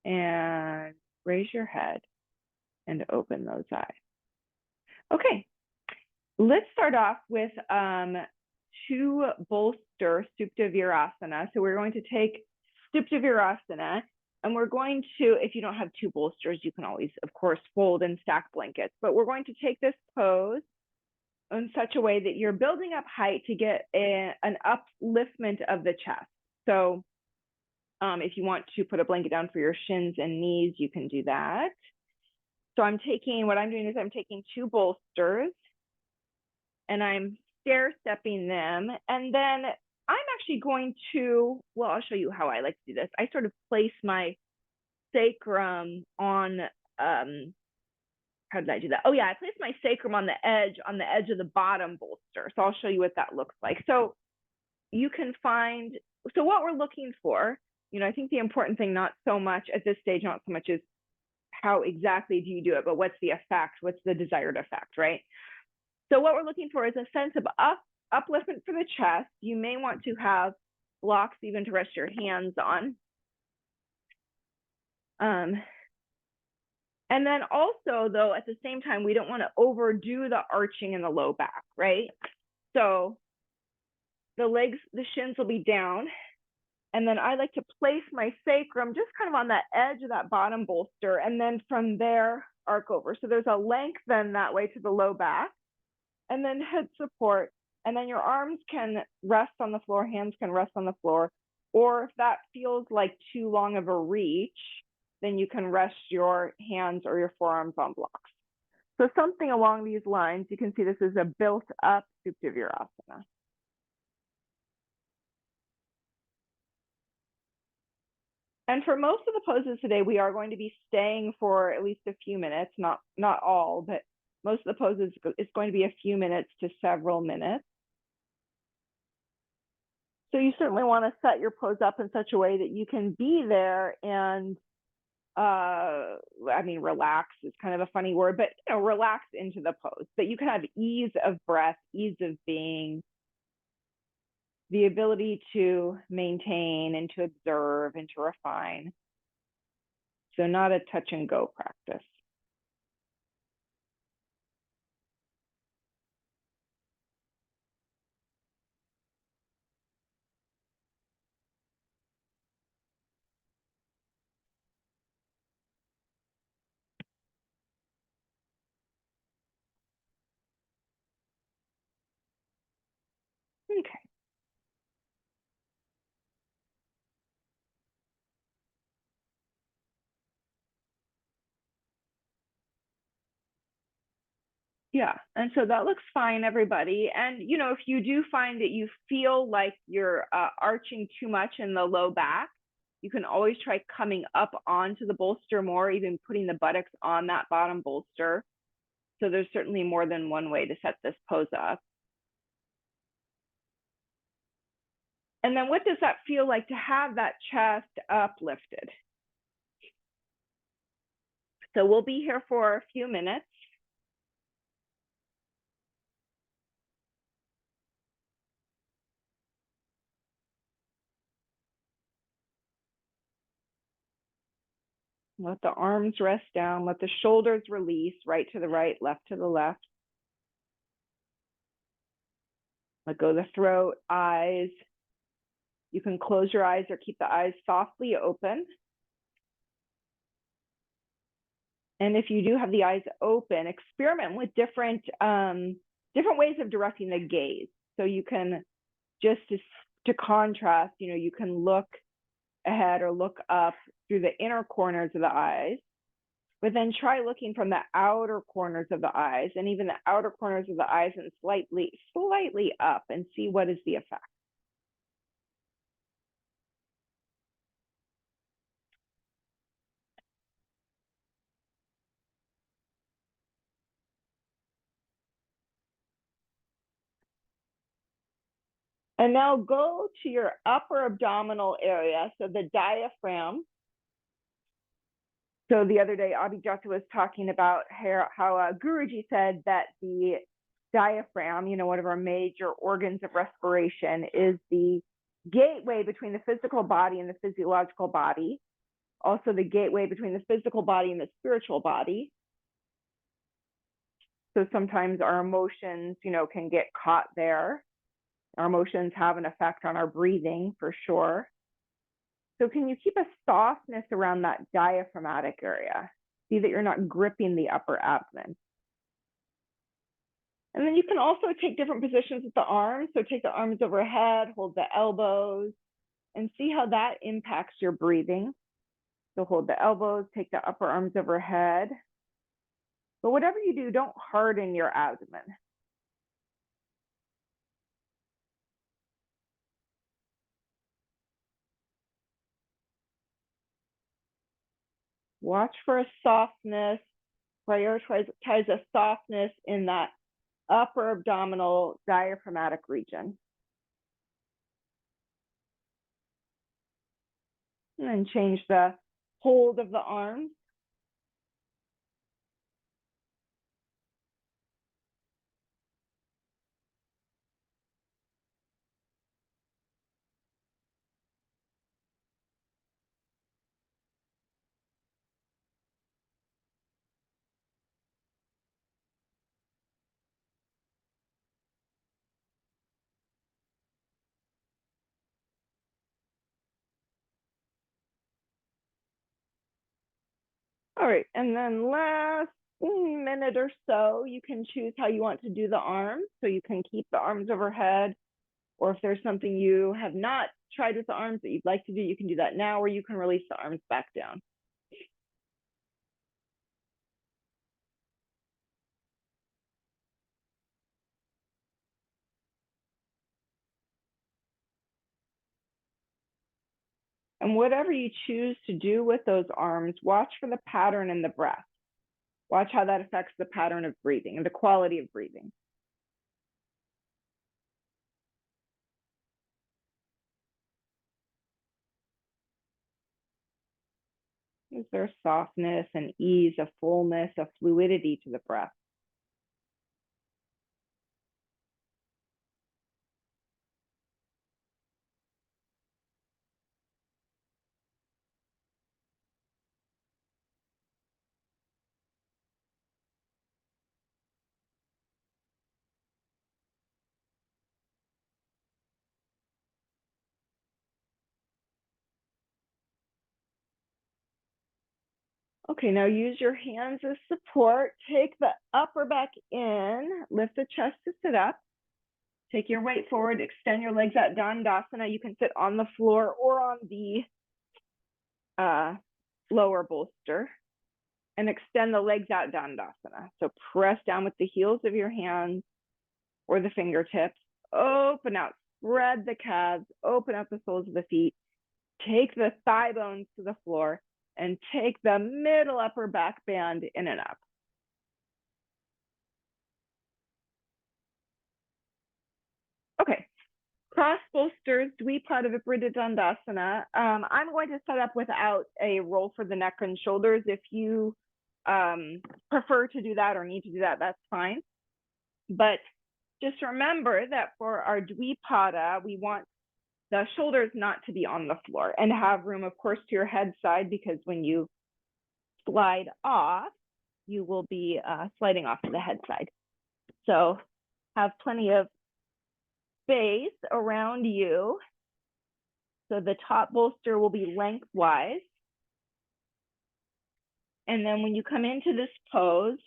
and raise your head and open those eyes. Okay, let's start off with to bolster Supta Virasana. So we're going to take Supta Virasana, and we're going to, if you don't have two bolsters, you can always, of course, fold and stack blankets, but we're going to take this pose in such a way that you're building up height to get an upliftment of the chest. So if you want to put a blanket down for your shins and knees, you can do that. So what I'm doing is I'm taking two bolsters and I'm stair-stepping them. And then I'm actually going to, well, I'll show you how I like to do this. I sort of place my sacrum on, how did I do that? Oh yeah, I placed my sacrum on the edge of the bottom bolster. So I'll show you what that looks like. So you can find, so what we're looking for, I think the important thing, not so much at this stage, not so much is how exactly do you do it, but what's the effect? What's the desired effect, right? So what we're looking for is a sense of upliftment for the chest. You may want to have blocks even to rest your hands on. And then also, though, at the same time, we don't want to overdo the arching in the low back, right? So the legs, the shins will be down. And then I like to place my sacrum just kind of on the edge of that bottom bolster. And then from there, arc over. So there's a lengthen that way to the low back. And then head support. And then your arms can rest on the floor, hands can rest on the floor. Or if that feels like too long of a reach, then you can rest your hands or your forearms on blocks. So something along these lines, you can see this is a built up Supta Virasana. And for most of the poses today, we are going to be staying for at least a few minutes, not all, but most of the poses is going to be a few minutes to several minutes. So you certainly want to set your pose up in such a way that you can be there and relax is kind of a funny word, but relax into the pose, that you can have ease of breath, ease of being, the ability to maintain and to observe and to refine. So not a touch and go practice. Okay. Yeah, and so that looks fine, everybody. And, if you do find that you feel like you're arching too much in the low back, you can always try coming up onto the bolster more, even putting the buttocks on that bottom bolster. So there's certainly more than one way to set this pose up. And then what does that feel like to have that chest uplifted? So we'll be here for a few minutes. Let the arms rest down. Let the shoulders release, right to the right, left to the left. Let go of the throat, eyes. You can close your eyes or keep the eyes softly open. And if you do have the eyes open, experiment with different ways of directing the gaze. So you can, just to contrast, you can look ahead or look up through the inner corners of the eyes, but then try looking from the outer corners of the eyes and even the outer corners of the eyes and slightly up, and see what is the effect. And now go to your upper abdominal area, so the diaphragm. So the other day, Abhijata was talking about how Guruji said that the diaphragm, one of our major organs of respiration, is the gateway between the physical body and the physiological body. also the gateway between the physical body and the spiritual body. So sometimes our emotions, can get caught there. Our emotions have an effect on our breathing for sure. So can you keep a softness around that diaphragmatic area? See that you're not gripping the upper abdomen. And then you can also take different positions with the arms. So take the arms overhead, hold the elbows, and see how that impacts your breathing. So hold the elbows, take the upper arms overhead. But whatever you do, don't harden your abdomen. Watch for a softness, prioritize a softness in that upper abdominal diaphragmatic region. And then change the hold of the arms. All right, and then last minute or so, you can choose how you want to do the arms. So you can keep the arms overhead, or if there's something you have not tried with the arms that you'd like to do, you can do that now, or you can release the arms back down. And whatever you choose to do with those arms, watch for the pattern in the breath. Watch how that affects the pattern of breathing and the quality of breathing. Is there softness and ease, a fullness, a fluidity to the breath? Okay, now use your hands as support. Take the upper back in, lift the chest to sit up. Take your weight forward, extend your legs at Dandasana. You can sit on the floor or on the lower bolster, and extend the legs out, Dandasana. So press down with the heels of your hands or the fingertips. Open out, spread the calves, open out the soles of the feet. Take the thigh bones to the floor and take the middle upper back band in and up. Okay, cross bolsters, Dvipada Viparita Dandasana. I'm going to set up without a roll for the neck and shoulders. If you prefer to do that or need to do that, that's fine. But just remember that for our Dvipada, we want the shoulders not to be on the floor and have room, of course, to your head side, because when you slide off, you will be sliding off to the head side. So have plenty of space around you. So the top bolster will be lengthwise. And then when you come into this pose,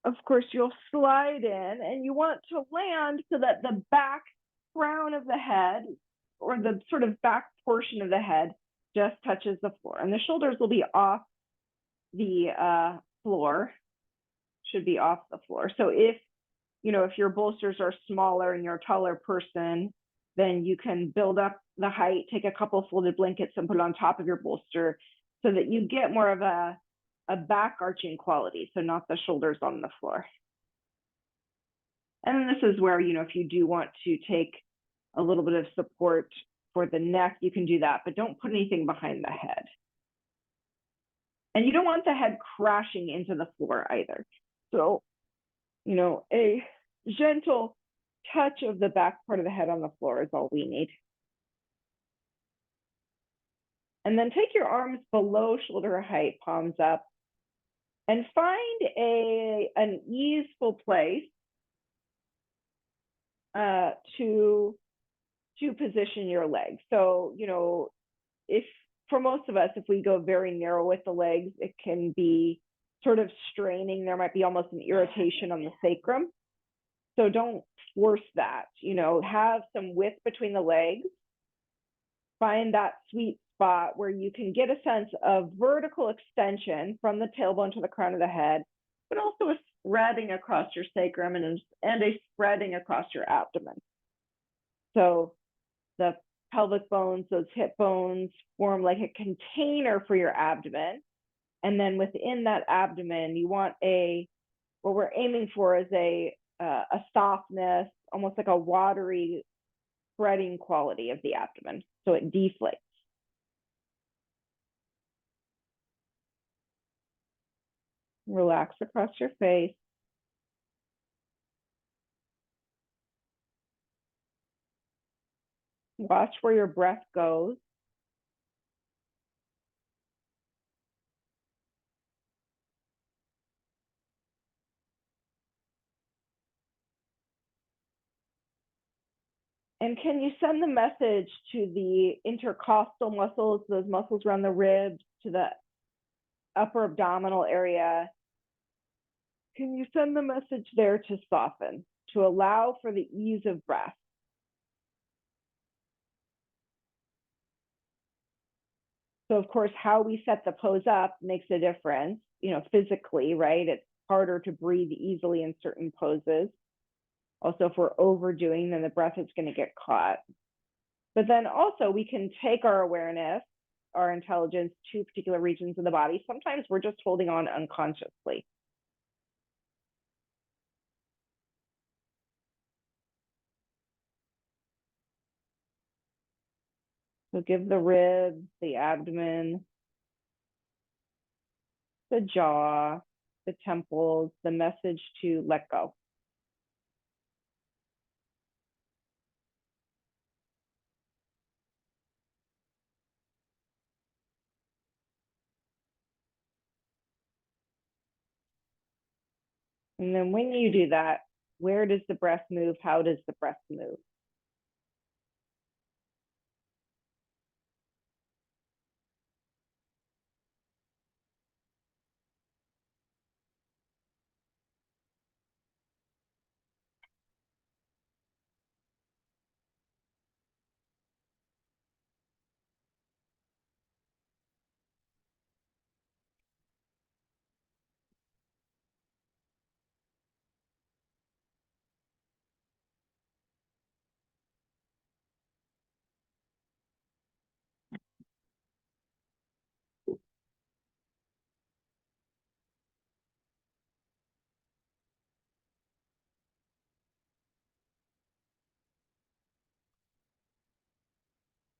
of course, you'll slide in and you want to land so that the back crown of the head, or the sort of back portion of the head, just touches the floor. And the shoulders will be off the floor, should be off the floor. So if your bolsters are smaller and you're a taller person, then you can build up the height, take a couple folded blankets and put it on top of your bolster so that you get more of a back arching quality, so not the shoulders on the floor. And this is where, if you do want to take a little bit of support for the neck, you can do that, but don't put anything behind the head. And you don't want the head crashing into the floor either. So, a gentle touch of the back part of the head on the floor is all we need. And then take your arms below shoulder height, palms up, and find an easeful place to position your legs. So, if for most of us, if we go very narrow with the legs, it can be sort of straining. There might be almost an irritation on the sacrum. So don't force that, have some width between the legs. Find that sweet spot where you can get a sense of vertical extension from the tailbone to the crown of the head, but also a spreading across your sacrum and a spreading across your abdomen. So the pelvic bones, those hip bones, form like a container for your abdomen. And then within that abdomen, you want what we're aiming for is a softness, almost like a watery spreading quality of the abdomen. So it deflates. Relax across your face. Watch where your breath goes. And can you send the message to the intercostal muscles, those muscles around the ribs, to the upper abdominal area? Can you send the message there to soften, to allow for the ease of breath? So of course, how we set the pose up makes a difference, physically, right? It's harder to breathe easily in certain poses. Also, if we're overdoing, then the breath is going to get caught. But then also we can take our awareness, our intelligence to particular regions of the body. Sometimes we're just holding on unconsciously. So give the ribs, the abdomen, the jaw, the temples, the message to let go. And then when you do that, where does the breath move? How does the breath move?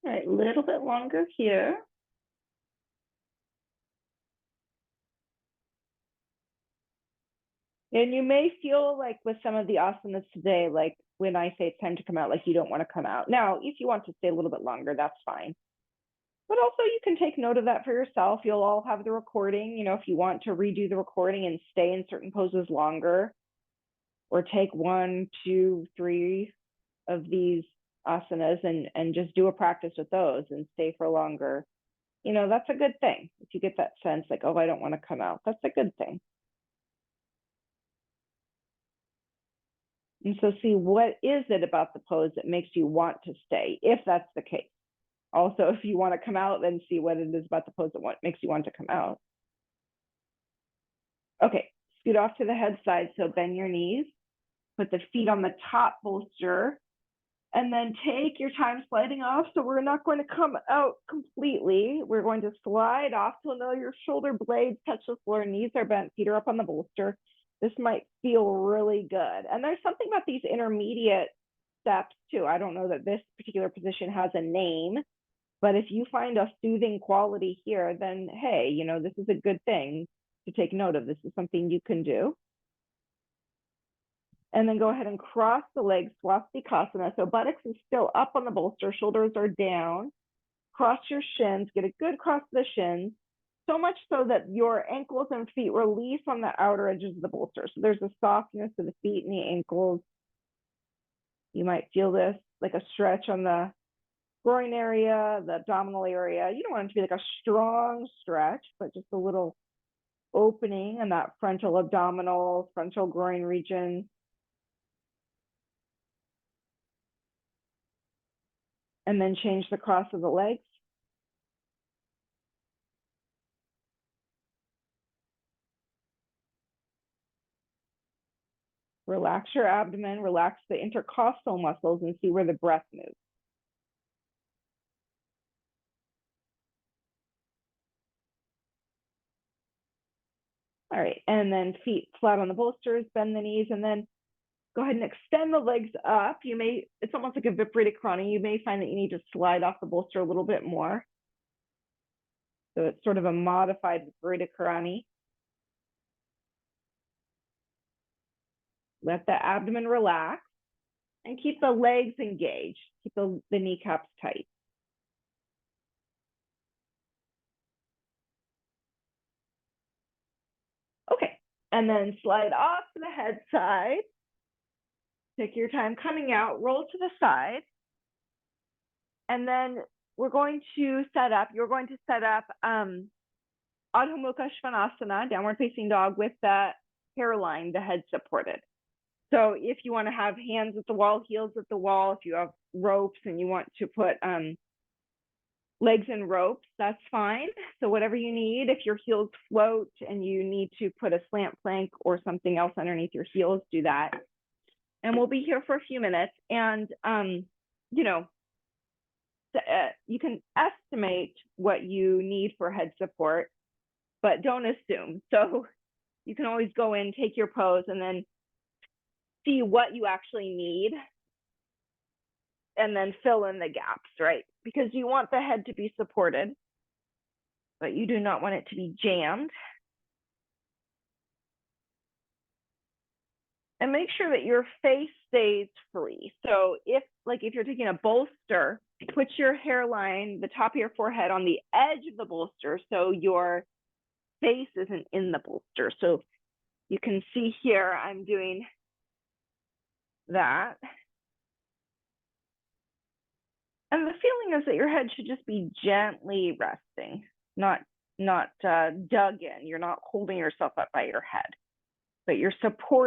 All right, a little bit longer here. And you may feel like with some of the asanas today, like when I say it's time to come out, like you don't want to come out. Now, if you want to stay a little bit longer, that's fine. But also you can take note of that for yourself. You'll all have the recording, if you want to redo the recording and stay in certain poses longer, or take 1, 2, 3 of these asanas and just do a practice with those and stay for longer. That's a good thing. If you get that sense like, oh, I don't want to come out, that's a good thing. And so see, what is it about the pose that makes you want to stay, if that's the case? Also, if you want to come out, then see what it is about the pose that makes you want to come out. Okay, scoot off to the head side. So bend your knees, put the feet on the top bolster, and then take your time sliding off. So we're not going to come out completely. We're going to slide off till your shoulder blades touch the floor, knees are bent, feet are up on the bolster. This might feel really good. And there's something about these intermediate steps too. I don't know that this particular position has a name, but if you find a soothing quality here, then hey, this is a good thing to take note of. This is something you can do. And then go ahead and cross the legs, swastikasana. So buttocks is still up on the bolster, shoulders are down. across your shins, get a good cross of the shins, so much so that your ankles and feet release on the outer edges of the bolster. So there's a softness to the feet and the ankles. You might feel this like a stretch on the groin area, the abdominal area. You don't want it to be like a strong stretch, but just a little opening in that frontal abdominal, frontal groin region. And then change the cross of the legs. Relax your abdomen, relax the intercostal muscles, and see where the breath moves. All right, and then feet flat on the bolsters, bend the knees, and then go ahead and extend the legs up. It's almost like a viparita karani. You may find that you need to slide off the bolster a little bit more. So it's sort of a modified viparita karani. Let the abdomen relax and keep the legs engaged. Keep the kneecaps tight. Okay, and then slide off to the head side. Take your time coming out, roll to the side. And then we're going to set up, Adho Mukha Svanasana, downward facing dog, with the hairline, the head supported. So if you want to have hands at the wall, heels at the wall, if you have ropes and you want to put legs in ropes, that's fine. So whatever you need, if your heels float and you need to put a slant plank or something else underneath your heels, do that. And we'll be here for a few minutes. And, you can estimate what you need for head support, but don't assume. So you can always go in, take your pose, and then see what you actually need, and then fill in the gaps, right? Because you want the head to be supported, but you do not want it to be jammed. And make sure that your face stays free. So if you're taking a bolster, put your hairline, the top of your forehead, on the edge of the bolster so your face isn't in the bolster. So you can see here, I'm doing that. And the feeling is that your head should just be gently resting, not dug in. You're not holding yourself up by your head, but you're supporting